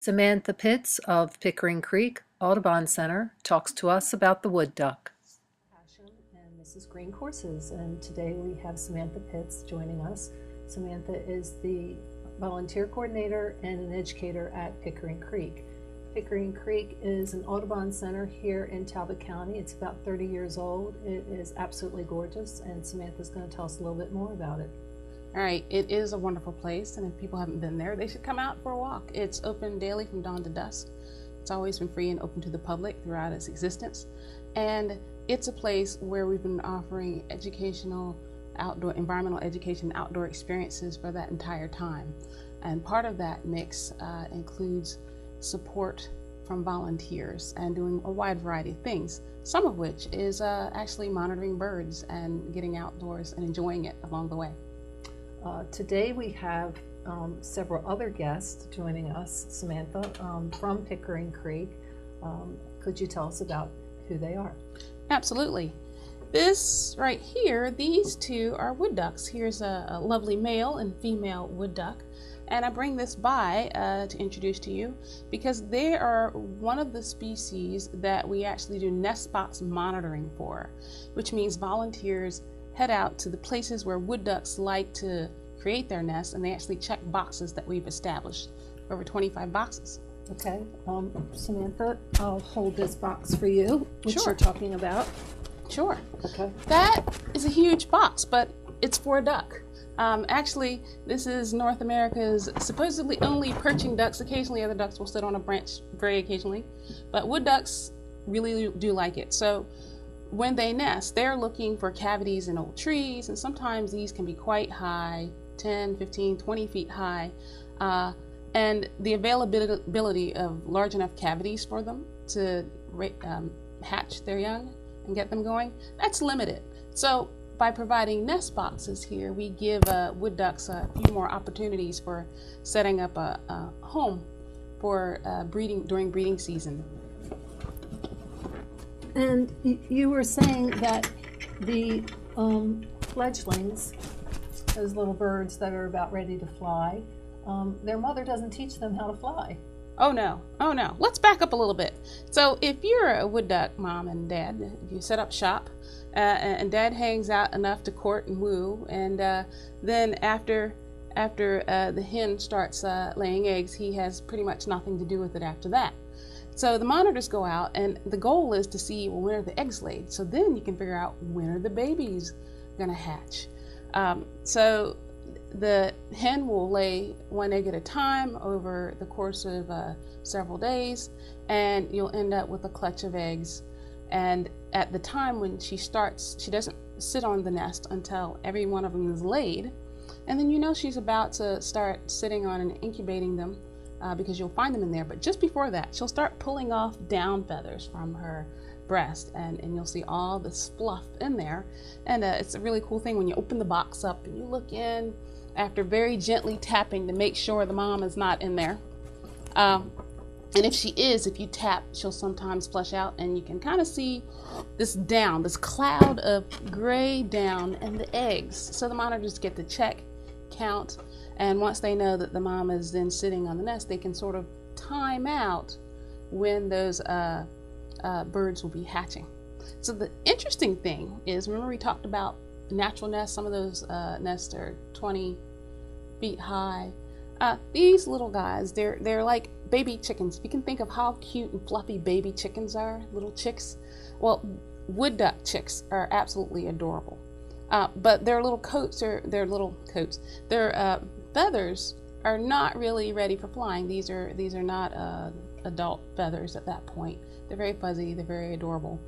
Samantha Pitts of Pickering Creek Audubon Center talks to us about the wood duck. And this is Green Courses, and today we have Samantha Pitts joining us. Samantha is the volunteer coordinator and an educator at Pickering Creek. Pickering Creek is an Audubon Center here in Talbot County. It's about 30 years old. It is absolutely gorgeous, and Samantha's going to tell us a little bit more about it. All right, it is a wonderful place, and if people haven't been there, they should come out for a walk. It's open daily from dawn to dusk. It's always been free and open to the public throughout its existence. And it's a place where we've been offering educational, outdoor, environmental education, outdoor experiences for that entire time. And part of that mix includes support from volunteers and doing a wide variety of things, some of which is actually monitoring birds and getting outdoors and enjoying it along the way. Today we have several other guests joining us, Samantha, from Pickering Creek. Could you tell us about who they are? Absolutely. This right here, these two are wood ducks. Here's a lovely male and female wood duck. And I bring this by to introduce to you because they are one of the species that we actually do nest spots monitoring for, which means volunteers head out to the places where wood ducks like to create their nests, and they actually check boxes that we've established, over 25 boxes. Okay, Samantha, I'll hold this box for you, which Sure. you're talking about. Sure. Okay. That is a huge box, but it's for a duck. Actually, this is North America's supposedly only perching ducks. Occasionally other ducks will sit on a branch, very occasionally, but wood ducks really do like it. So when they nest, they're looking for cavities in old trees, and sometimes these can be quite high, 10, 15, 20 feet high, and the availability of large enough cavities for them to hatch their young and get them going, that's limited. So by providing nest boxes here, we give wood ducks a few more opportunities for setting up a home for breeding during breeding season. And you were saying that the fledglings, those little birds that are about ready to fly, their mother doesn't teach them how to fly. Oh no. Let's back up a little bit. So if you're a wood duck mom and dad, you set up shop and dad hangs out enough to court and woo, and then after the hen starts laying eggs, he has pretty much nothing to do with it after that. So the monitors go out, and the goal is to see, well, when are the eggs laid? So then you can figure out when are the babies gonna hatch. So the hen will lay one egg at a time over the course of several days, and you'll end up with a clutch of eggs. And at the time when she starts, she doesn't sit on the nest until every one of them is laid. And then you know she's about to start sitting on and incubating them because you'll find them in there. But just before that, she'll start pulling off down feathers from her breast, and you'll see all this fluff in there. And it's a really cool thing when you open the box up and you look in after very gently tapping to make sure the mom is not in there. And if she is, if you tap, she'll sometimes flush out, and you can kind of see this down, this cloud of gray down and the eggs. So the monitors get to check, count, and once they know that the mom is then sitting on the nest, they can sort of time out when those birds will be hatching. So the interesting thing is, remember we talked about natural nests, some of those nests are 20 feet high. These little guys, they're like baby chickens. If you can think of how cute and fluffy baby chickens are, little chicks, well, wood duck chicks are absolutely adorable. But their feathers are not really ready for flying. These are not adult feathers at that point. They're very fuzzy. They're very adorable.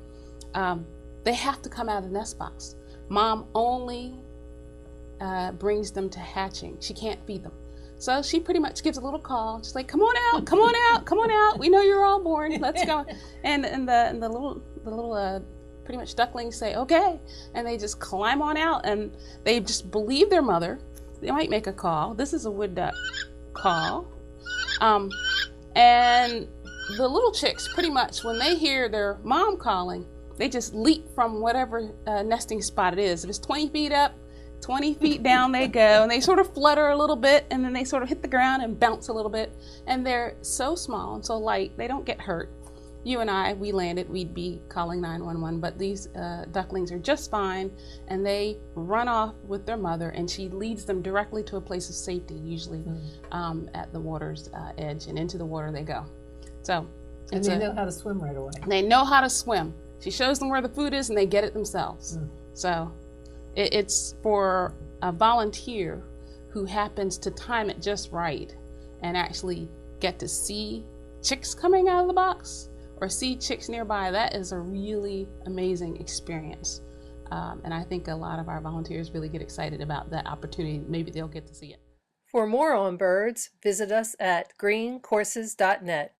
They have to come out of the nest box. Mom only brings them to hatching. She can't feed them. So she pretty much gives a little call. She's like, come on out, come on out, come on out. We know you're all born. Let's go. And the little pretty much ducklings say, okay. And they just climb on out, and they just believe their mother. They might make a call. This is a wood duck call. And the little chicks, pretty much, when they hear their mom calling, they just leap from whatever nesting spot it is. If it's 20 feet up, 20 feet down they go, and they sort of flutter a little bit, and then they sort of hit the ground and bounce a little bit. And they're so small and so light, they don't get hurt. You and I, we landed, we'd be calling 911, but these ducklings are just fine, and they run off with their mother, and she leads them directly to a place of safety, usually at the water's edge, and into the water they go. So, and they know how to swim right away. They know how to swim. She shows them where the food is, and they get it themselves. So it's for a volunteer who happens to time it just right and actually get to see chicks coming out of the box or see chicks nearby. That is a really amazing experience. And I think a lot of our volunteers really get excited about that opportunity. Maybe they'll get to see it. For more on birds, visit us at greencourses.net.